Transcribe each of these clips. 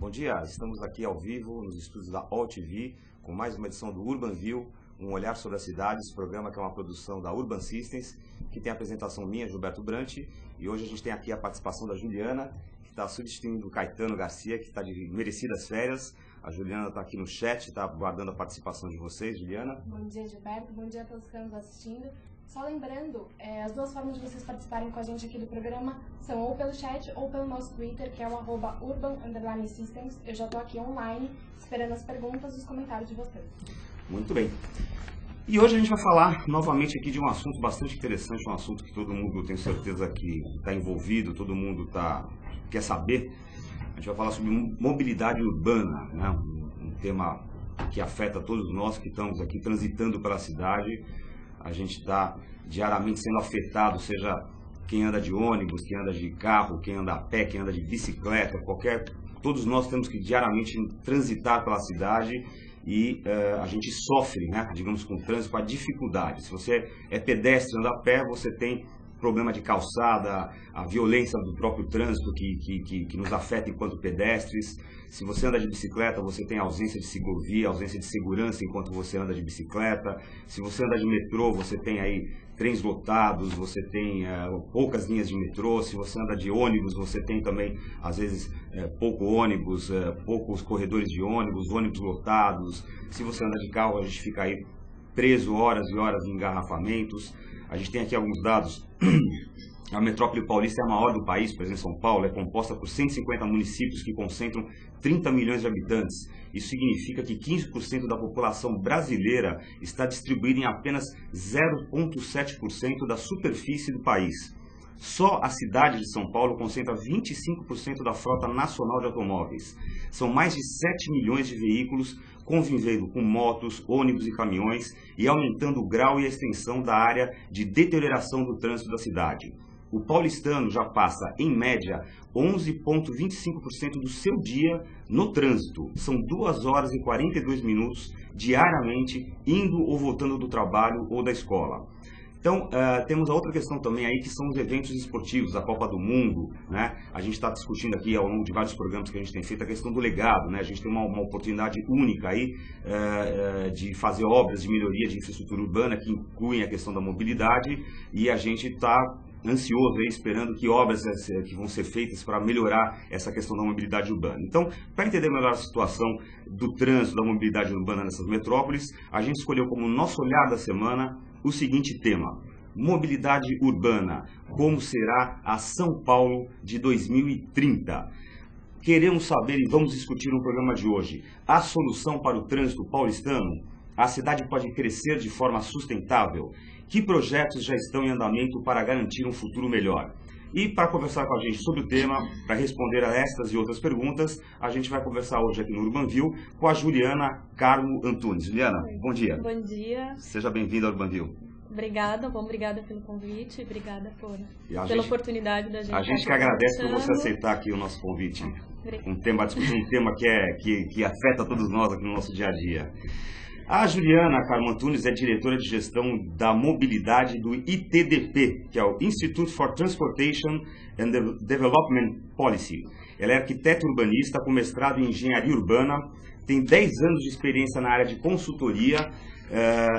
Bom dia, estamos aqui ao vivo nos estúdios da OTV com mais uma edição do Urban View, um olhar sobre as cidades, programa que é uma produção da Urban Systems, que tem a apresentação minha, Gilberto Brant, e hoje a gente tem aqui a participação da Juliana, que está substituindo o Caetano Garcia, que está de merecidas férias. A Juliana está aqui no chat, está aguardando a participação de vocês, Juliana. Bom dia, Gilberto, bom dia a todos que estão nos assistindo. Só lembrando, as duas formas de vocês participarem com a gente aqui do programa são ou pelo chat ou pelo nosso Twitter, que é o @urban_systems. Eu já estou aqui online, esperando as perguntas e os comentários de vocês. Muito bem. E hoje a gente vai falar novamente aqui de um assunto bastante interessante, um assunto que todo mundo, tenho certeza que está envolvido, todo mundo quer saber. A gente vai falar sobre mobilidade urbana, né? Um tema que afeta todos nós que estamos aqui transitando pela cidade. A gente está diariamente sendo afetado, seja quem anda de ônibus, quem anda de carro, quem anda a pé, quem anda de bicicleta, todos nós temos que diariamente transitar pela cidade e a gente sofre, né, digamos, com o trânsito, com a dificuldade. Se você é pedestre, anda a pé, você tem problema de calçada, a violência do próprio trânsito que nos afeta enquanto pedestres. Se você anda de bicicleta, você tem ausência de ciclovia, ausência de segurança enquanto você anda de bicicleta. Se você anda de metrô, você tem aí trens lotados, você tem poucas linhas de metrô. Se você anda de ônibus, você tem também, às vezes, pouco ônibus, poucos corredores de ônibus lotados. Se você anda de carro, a gente fica aí preso horas e horas em engarrafamentos. A gente tem aqui alguns dados. A metrópole paulista é a maior do país, por exemplo, São Paulo, é composta por 150 municípios que concentram 30 milhões de habitantes. Isso significa que 15% da população brasileira está distribuída em apenas 0,7% da superfície do país. Só a cidade de São Paulo concentra 25% da frota nacional de automóveis. São mais de 7 milhões de veículos convivendo com motos, ônibus e caminhões e aumentando o grau e a extensão da área de deterioração do trânsito da cidade. O paulistano já passa, em média, 11,25% do seu dia no trânsito. São 2 horas e 42 minutos diariamente indo ou voltando do trabalho ou da escola. Então, temos a outra questão também aí, que são os eventos esportivos, a Copa do Mundo, né? A gente está discutindo aqui ao longo de vários programas que a gente tem feito a questão do legado, né? A gente tem uma oportunidade única aí de fazer obras de melhoria de infraestrutura urbana que incluem a questão da mobilidade, e a gente está ansioso aí, esperando que obras que vão ser feitas para melhorar essa questão da mobilidade urbana. Então, para entender melhor a situação do trânsito, da mobilidade urbana nessas metrópoles, a gente escolheu como nosso olhar da semana o seguinte tema: mobilidade urbana, como será a São Paulo de 2030? Queremos saber e vamos discutir no programa de hoje a solução para o trânsito paulistano. A cidade pode crescer de forma sustentável? Que projetos já estão em andamento para garantir um futuro melhor? E para conversar com a gente sobre o tema, para responder a estas e outras perguntas, a gente vai conversar hoje aqui no Urban View com a Juliana Carmo Antunes. Juliana, bom dia. Bom dia. Seja bem-vinda ao Urban View. Obrigada, obrigada pelo convite, obrigada pela oportunidade da gente. A gente que agradece por você aceitar aqui o nosso convite. Discutir um tema que afeta todos nós aqui no nosso dia a dia. A Juliana Carmo Antunes é diretora de gestão da mobilidade do ITDP, que é o Institute for Transportation and Development Policy. Ela é arquiteta urbanista com mestrado em engenharia urbana, tem 10 anos de experiência na área de consultoria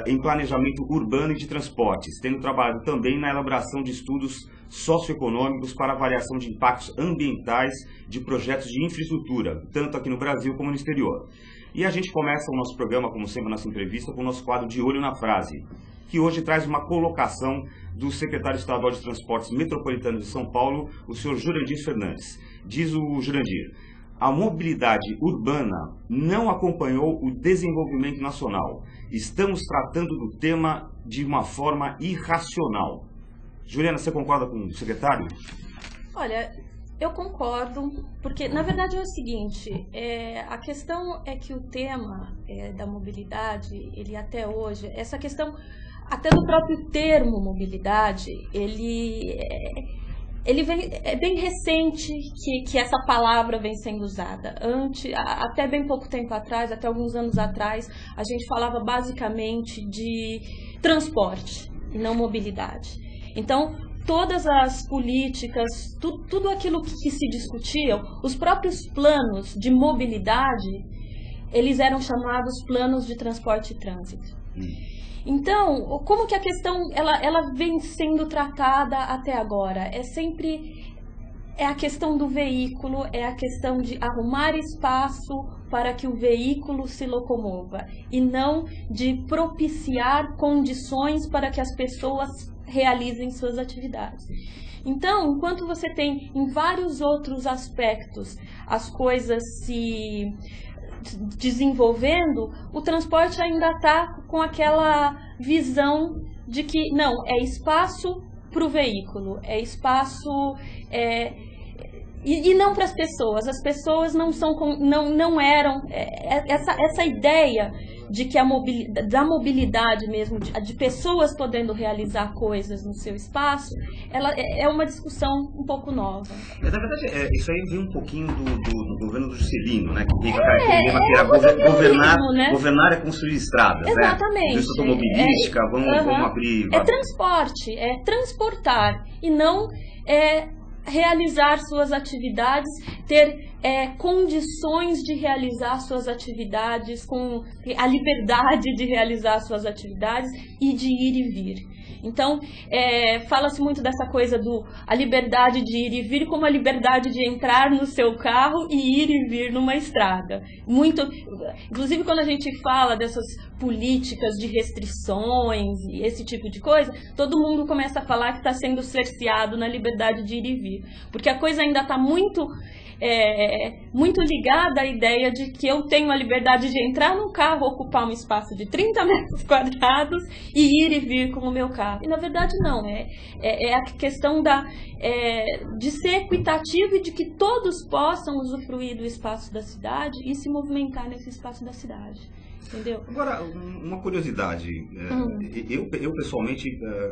em planejamento urbano e de transportes, tendo trabalhado também na elaboração de estudos socioeconômicos para avaliação de impactos ambientais de projetos de infraestrutura, tanto aqui no Brasil como no exterior. E a gente começa o nosso programa, como sempre, nossa entrevista, com o nosso quadro de Olho na Frase, que hoje traz uma colocação do secretário estadual de Transportes Metropolitanos de São Paulo, o senhor Jurandir Fernandes. Diz o Jurandir: a mobilidade urbana não acompanhou o desenvolvimento nacional. Estamos tratando do tema de uma forma irracional. Juliana, você concorda com o secretário? Olha, eu concordo, porque na verdade é o seguinte, a questão é que o tema da mobilidade, ele até hoje, essa questão até do próprio termo mobilidade, é bem recente que essa palavra vem sendo usada. Até bem pouco tempo atrás, até alguns anos atrás, a gente falava basicamente de transporte, não mobilidade. Então, todas as políticas, tudo aquilo que se discutia, os próprios planos de mobilidade, eles eram chamados planos de transporte e trânsito. Então, como que a questão ela vem sendo tratada até agora? É a questão do veículo, é a questão de arrumar espaço para que o veículo se locomova e não de propiciar condições para que as pessoas realizem suas atividades. Então, enquanto você tem em vários outros aspectos as coisas se desenvolvendo, o transporte ainda está com aquela visão de que não, é espaço para o veículo, é espaço e não para as pessoas não eram essa ideia de que da mobilidade mesmo, de pessoas podendo realizar coisas no seu espaço, ela é uma discussão um pouco nova. Na verdade, isso aí vem um pouquinho do governo do Juscelino, né? Que fica governar é construir estradas, exatamente, né? Indústria automobilística, vamos abrir... É transporte, é transportar, e não realizar suas atividades, ter condições de realizar suas atividades, com a liberdade de realizar suas atividades e de ir e vir. Então, fala-se muito dessa coisa a liberdade de ir e vir como a liberdade de entrar no seu carro e ir e vir numa estrada. Inclusive, quando a gente fala dessas políticas de restrições e esse tipo de coisa, todo mundo começa a falar que está sendo cerceado na liberdade de ir e vir. Porque a coisa ainda está muito ligada à ideia de que eu tenho a liberdade de entrar num carro, ocupar um espaço de 30 metros quadrados e ir e vir com o meu carro. E na verdade não, é a questão de ser equitativo e de que todos possam usufruir do espaço da cidade e se movimentar nesse espaço da cidade. Entendeu? Agora, uma curiosidade, eu pessoalmente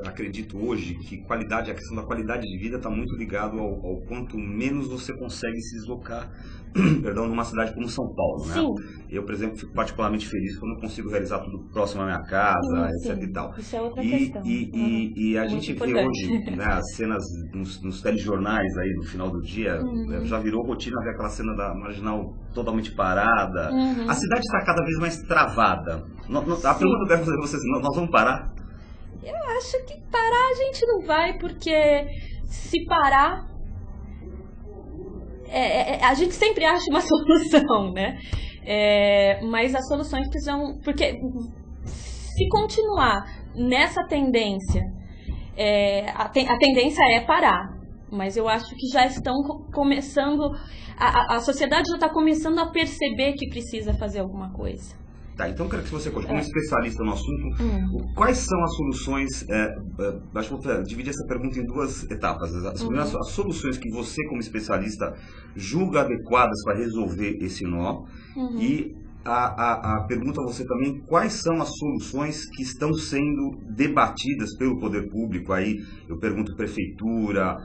acredito hoje que a questão da qualidade de vida está muito ligado ao quanto menos você consegue se deslocar, numa cidade como São Paulo, né? Sim. Eu, por exemplo, fico particularmente feliz quando eu consigo realizar tudo próximo à minha casa, etc e tal. Isso é outra questão. E a gente vê hoje, né, as cenas nos telejornais aí no final do dia, já virou rotina ver aquela cena da Marginal totalmente parada. A cidade está cada vez mais travada. A pergunta que eu quero fazer para vocês, nós vamos parar? Eu acho que parar a gente não vai, porque se parar, a gente sempre acha uma solução, né? Mas as soluções precisam... Porque se continuar nessa tendência, a tendência é parar. Mas eu acho que já estão começando... A sociedade já está começando a perceber que precisa fazer alguma coisa. Tá, então eu quero que você conte, como especialista no assunto, quais são as soluções, acho que vou dividir essa pergunta em duas etapas. As soluções que você, como especialista, julga adequadas para resolver esse nó, e a pergunta a você também, quais são as soluções que estão sendo debatidas pelo poder público, aí eu pergunto prefeitura,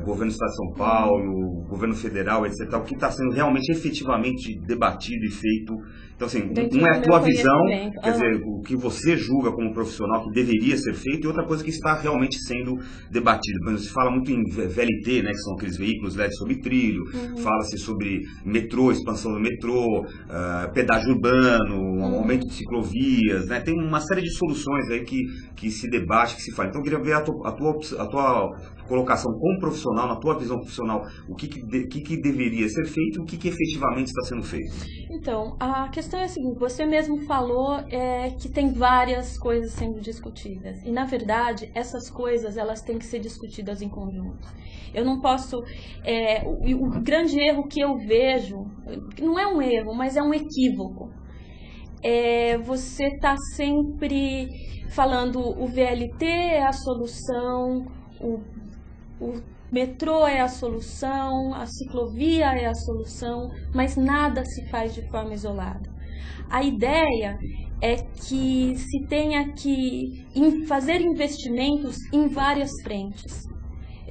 governo do Estado de São Paulo, governo federal, etc., o que está sendo realmente efetivamente debatido e feito. Então, assim, uma é a tua visão, quer dizer, o que você julga como profissional que deveria ser feito, e outra coisa que está realmente sendo debatida. Por exemplo, se fala muito em VLT, né, que são aqueles veículos leves sobre trilho, fala-se sobre metrô, expansão do metrô, pedágio urbano, aumento de ciclovias, né, tem uma série de soluções aí que se debate, que se fala. Então, eu queria ver a tua colocação como profissional, na tua visão profissional, o que deveria ser feito e o que efetivamente está sendo feito. Então, a questão é a seguinte, você mesmo falou que tem várias coisas sendo discutidas. E, na verdade, essas coisas elas têm que ser discutidas em conjunto. Eu não posso... o grande erro que eu vejo, não é um erro, mas é um equívoco. Você está sempre falando o VLT é a solução, o metrô é a solução, a ciclovia é a solução, mas nada se faz de forma isolada. A ideia é que se tenha que fazer investimentos em várias frentes.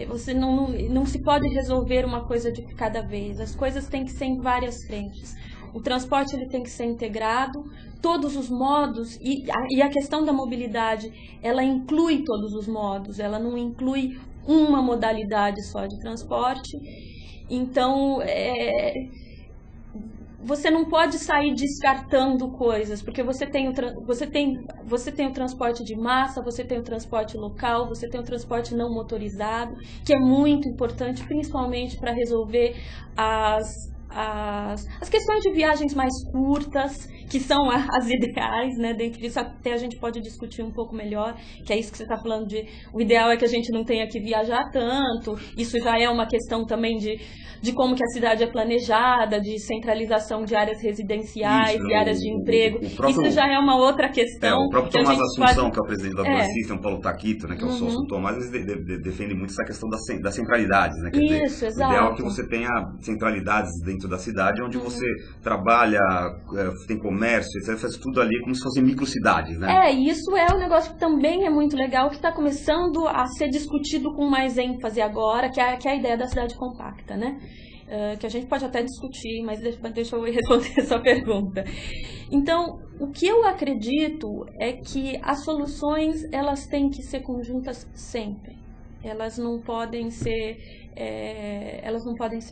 Você não se pode resolver uma coisa de cada vez, as coisas têm que ser em várias frentes. O transporte ele tem que ser integrado, todos os modos, e a questão da mobilidade, ela inclui todos os modos, ela não inclui uma modalidade só de transporte. Então, você não pode sair descartando coisas, porque você tem o transporte de massa, você tem o transporte local, você tem o transporte não motorizado, que é muito importante, principalmente para resolver as questões de viagens mais curtas, que são as ideais, né? Dentro disso até a gente pode discutir um pouco melhor, que é isso que você está falando de... O ideal é que a gente não tenha que viajar tanto, isso já é uma questão também de como que a cidade é planejada, de centralização de áreas residenciais, de áreas de emprego. Isso já é uma outra questão. O próprio Tomás Assunção, que é o presidente da Plan System, o Paulo Taquito, né, que é o sócio do Tomás, eles defendem muito essa questão das centralidades, né? Quer dizer, exato. O ideal é que você tenha centralidades dentro da cidade, onde você trabalha, tem comércio, etc., faz tudo ali como se fossem microcidades, né? Isso é um negócio que também é muito legal, que está começando a ser discutido com mais ênfase agora, que é a ideia da cidade compacta, né? Que a gente pode até discutir, mas deixa eu responder essa pergunta. Então, o que eu acredito é que as soluções, elas têm que ser conjuntas sempre. Elas não podem ser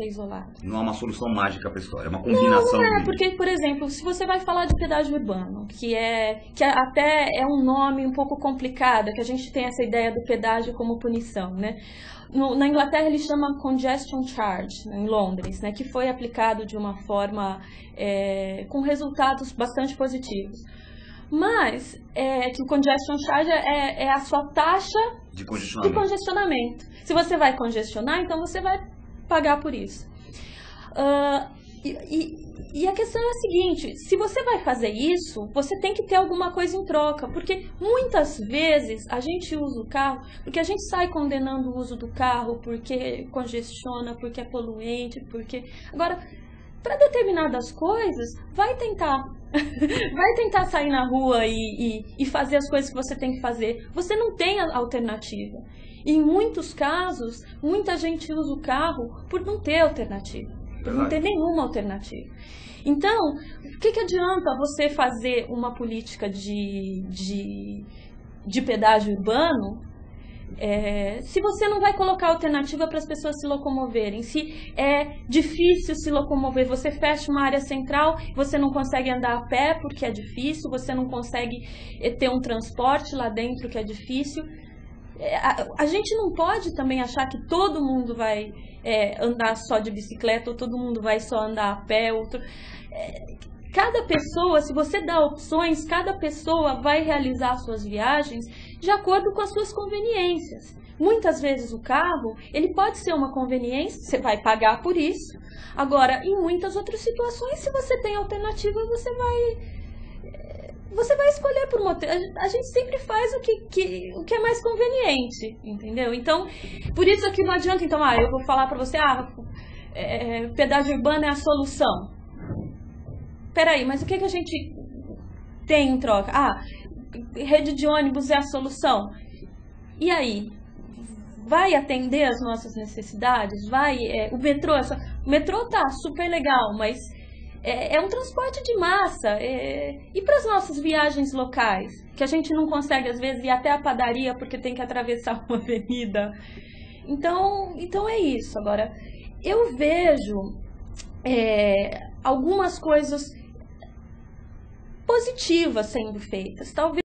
isoladas. Não é uma solução mágica para a história, é uma combinação. Não é, porque, por exemplo, se você vai falar de pedágio urbano, que até é um nome um pouco complicado, que a gente tem essa ideia do pedágio como punição, né? Na Inglaterra ele chama Congestion Charge, em Londres, né, que foi aplicado de uma forma com resultados bastante positivos. Mas que o Congestion Charge é a sua taxa de congestionamento. Se você vai congestionar, então você vai pagar por isso. E a questão é a seguinte, se você vai fazer isso, você tem que ter alguma coisa em troca, porque muitas vezes a gente usa o carro, porque a gente sai condenando o uso do carro, porque congestiona, porque é poluente, porque... Agora, para determinadas coisas, vai tentar sair na rua e fazer as coisas que você tem que fazer. Você não tem alternativa. E em muitos casos, muita gente usa o carro por não ter alternativa. Por não ter nenhuma alternativa. Então, o que adianta você fazer uma política de pedágio urbano se você não vai colocar alternativa para as pessoas se locomoverem? Se é difícil se locomover, você fecha uma área central, você não consegue andar a pé porque é difícil, você não consegue ter um transporte lá dentro que é difícil. A gente não pode também achar que todo mundo vai andar só de bicicleta, ou todo mundo vai só andar a pé. Cada pessoa, se você dá opções, cada pessoa vai realizar suas viagens de acordo com as suas conveniências. Muitas vezes o carro, ele pode ser uma conveniência, você vai pagar por isso. Agora, em muitas outras situações, se você tem alternativa, você vai escolher por uma... A gente sempre faz o que é mais conveniente, entendeu? Então, por isso que não adianta, então, eu vou falar para você, pedágio urbano é a solução. Peraí, mas o que a gente tem em troca? Rede de ônibus é a solução. E aí? Vai atender as nossas necessidades? O metrô tá super legal, mas é um transporte de massa. E para as nossas viagens locais? Que a gente não consegue, às vezes, ir até a padaria porque tem que atravessar uma avenida. Então é isso. Agora, eu vejo algumas coisas positivas sendo feitas. Talvez